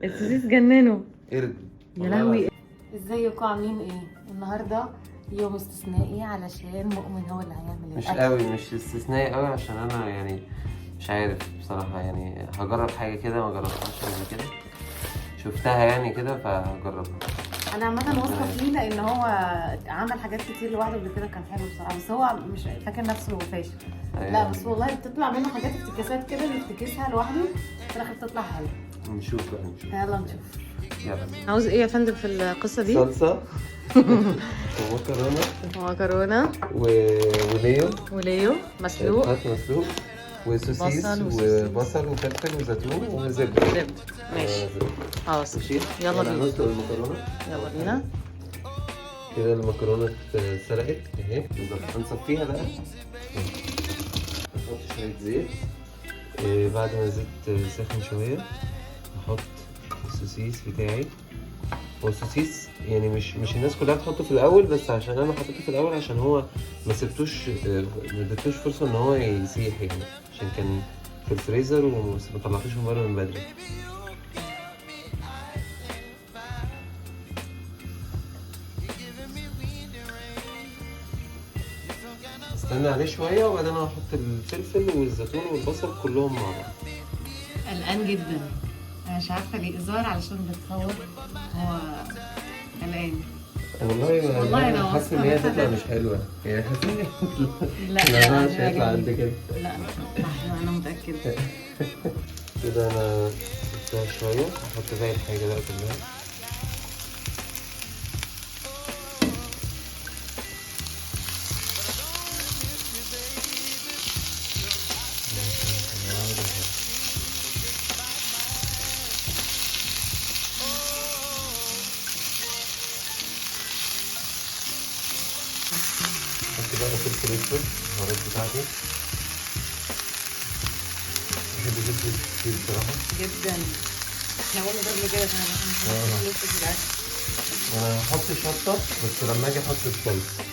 السوسيس جننوا. قرد يا لهوي. ازيكم عاملين ايه؟ النهارده يوم استثنائي علشان مؤمن هو اللي هيعمل مش الأكل. قوي، مش استثنائي قوي، عشان انا يعني مش عارف بصراحة، يعني هجرب حاجة كده ما جربتهاش قبل كده، شفتها يعني كده فهجربها. انا عامه واثقه فيه لان هو عمل حاجات كتير لوحده قبل كده، كان حلو بصراحه، بس هو مش فاكر نفسه فاشل. لا بس والله بتطلع منه حاجات افتكاسات كده بيفتكسها لوحده في الاخر بتطلع حلوه. نشوف بقى نشوف. يلا نشوف. يلا. عاوز ايه يا فندم في القصه دي؟ صلصة ومكرونة ومكرونه وليو وليو مسلوق، بطاطس مسلوق وسوسيس بصل وسوسيس. وبصل وفلفل وزيتون وزبدة. زبده. ماشي خلاص ماشي. يلا بينا. هنسلق المكرونة. يلا بينا. كده المكرونة اتسلقت اهي بالظبط، هنصفيها بقى. نحط شوية زيت. بعد ما الزيت سخن شوية نحط السوسيس بتاعي. هو السوسيس يعني مش الناس كلها بتحطه في الأول، بس عشان أنا حطيته في الأول عشان هو ما سبتوش، ما اديتوش فرصة إن هو يسيح يعني، عشان كان في الفريزر وما طلعتوش من بره من بدري. استنى عليه شوية وبعدين هحط الفلفل والزيتون والبصل كلهم مع بعض. قلقان جدا، انا مش عارفه ليه، الظاهر علشان بتصور هو قلقان. والله انا حاسس ان هي هتطلع مش حلوه، يعني حاسس ان لا مش هيطلع قد كده. لا انا متاكده. كده انا سبتها شويه، هحط باقي الحاجه بقى كلها. احط بقى فلفل اسود، البهارات بتاعتي. بحب الفلفل كتير بصراحه جدا. احنا قلنا ده قبل كده كمان احنا مش في الاكل. انا هحط شطه بس لما اجي احط الصلصه،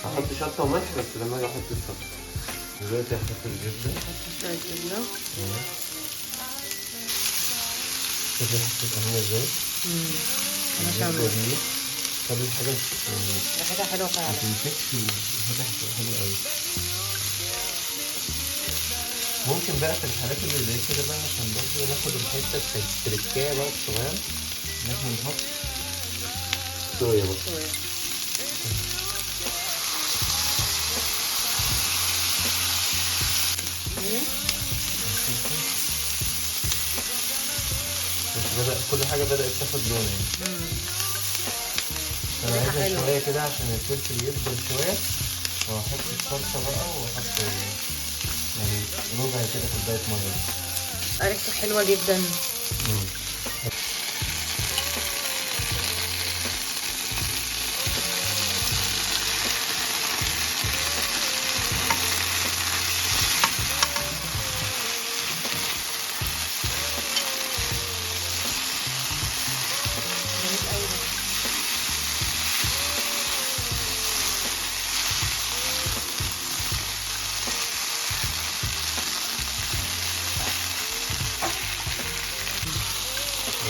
هحط شطه وملح بس لما اجي احط الصلصه. دلوقتي هحط الزبده. حط شويه زبده. شوفي حطيت عامله ازاي. انا كمان دي خلي الحاجه يعني ريحتها حلوه فعلا. ما تمسكش، الحاجه هتبقى حلوه قوي. ممكن بقى في الحالات اللي زي كده بقى عشان برضه ناخد الحته التركايه بقى الصغيره ان احنا نحط صويا بقى. بدأ كل حاجة بدأت تاخد لون يعني. أنا عايزها شوية كده عشان الفلفل يدبل شوية، وأحط الصلصة بقى وأحط يعني ربع كده كوباية مية. ريحته حلوة جدا.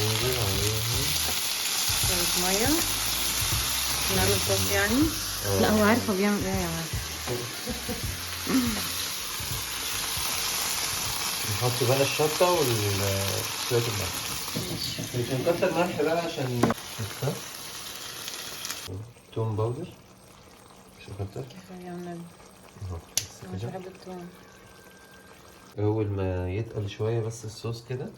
ونزل عليهم شوية مية نعمل صوص يعني. لا هو عارف هو بيعمل ايه يا جماعة. نحط بقى الشطة وشوية الملح. مش هنكتر ملح بقى عشان شطة. توم باودر مش هكتر. كفاية يا النبي. بس مش كده. بحب التوم. أول ما يتقل شوية بس الصوص كده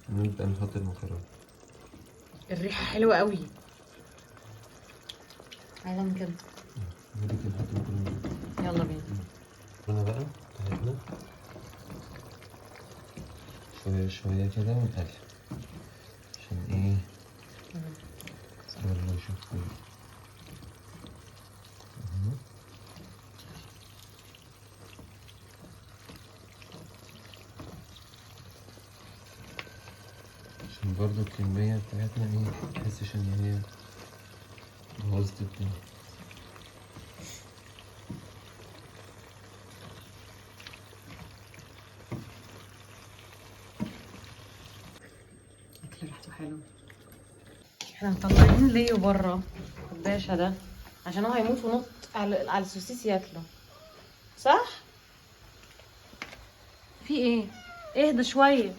نبدأ نحط المكرونة. الريحة حلوة قوي. عايزة من كده. ممكن نحط المكرونة. يلا بينا. المكرونة بقى بتاعتنا شوية شوية كده ونقلب عشان ايه يلا نشوف كله. عشان برضو الكمية بتاعتنا ايه متحسش ان هي بوظت الدنيا. الاكل ريحته حلوه. احنا مطلعين ليو بره الباشا ده عشان هو هيموت ونط على السوسيس ياكله، صح؟ في ايه؟ اهدى شويه،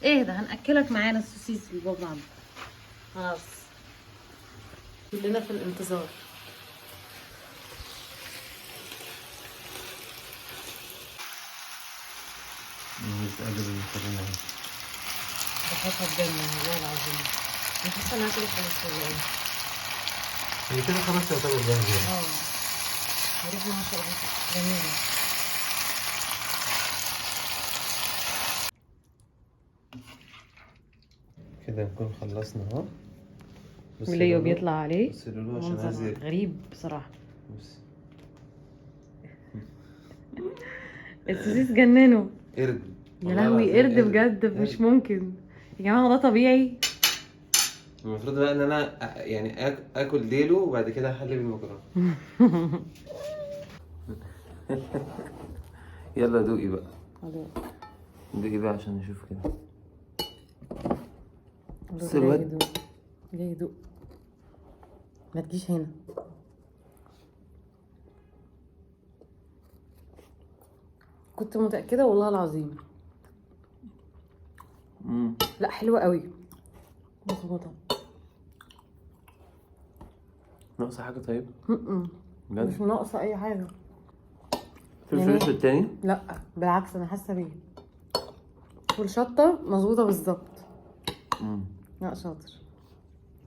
اهدى، هنأكلك معانا السوسيس ببابا عم. خلاص كلنا في الانتظار. مش قادر المكرونة. بحطها تجنن والله العظيم. انا حاسه انها كده خلاص ولا ايه؟ هي كده خلاص يعتبر جاهزة. ريحة ما شاء الله جميلة. كده نكون خلصنا اهو. وليو بيطلع عليه بص له عشان عايز منظر غريب بصراحة. بص السوسيس جننه. قرد. يا لهوي قرد بجد، مش ممكن يا جماعة، ده طبيعي؟ المفروض بقى ان انا يعني اكل ديله وبعد كده احلي بالمكرونه. يلا دوقي بقى. دوقي بقى عشان نشوف كده. بص الواد جاي يدوق. ما تجيش هنا. كنت متأكدة والله العظيم. لا حلوة قوي، مظبوطة. ناقصة حاجة طيب؟ مش ناقصة أي حاجة. فلفل اسود تاني؟ لا بالعكس أنا حاسة بيه. والشطة مظبوطة بالظبط. لا شاطر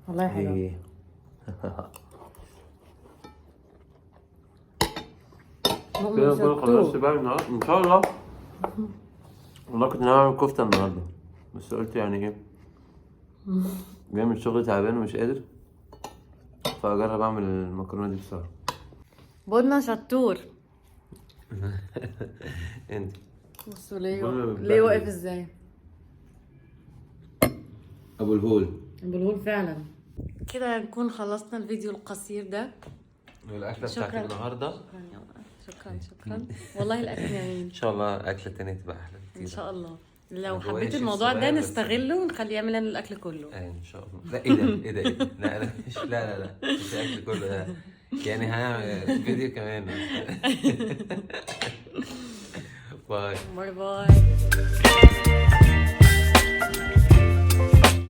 والله حلوة. كده نكون خلصت بقى النهارده ان شاء الله. والله كنت ناوي اعمل كفتة النهارده بس قلت يعني ايه، جاي من الشغل تعبان ومش قادر، فاجرب اعمل المكرونة دي بسرعة. بودنا شطور. انت بصوا ليه واقف ازاي؟ ابو الهول. ابو الهول فعلا. كده نكون خلصنا الفيديو القصير ده والاكله بتاعت النهارده. شكرا والله الاكل جميل. ان شاء الله اكله تانية تبقى احلى كتير ان شاء الله. لو هو حبيت شيف الموضوع ده صغير بس. نستغله ونخليه يعمل لنا الاكل كله. ان شاء الله. لا ايه ده لا انا مش لا مش الاكل كله ده، يعني هعمل فيديو كمان. باي باي.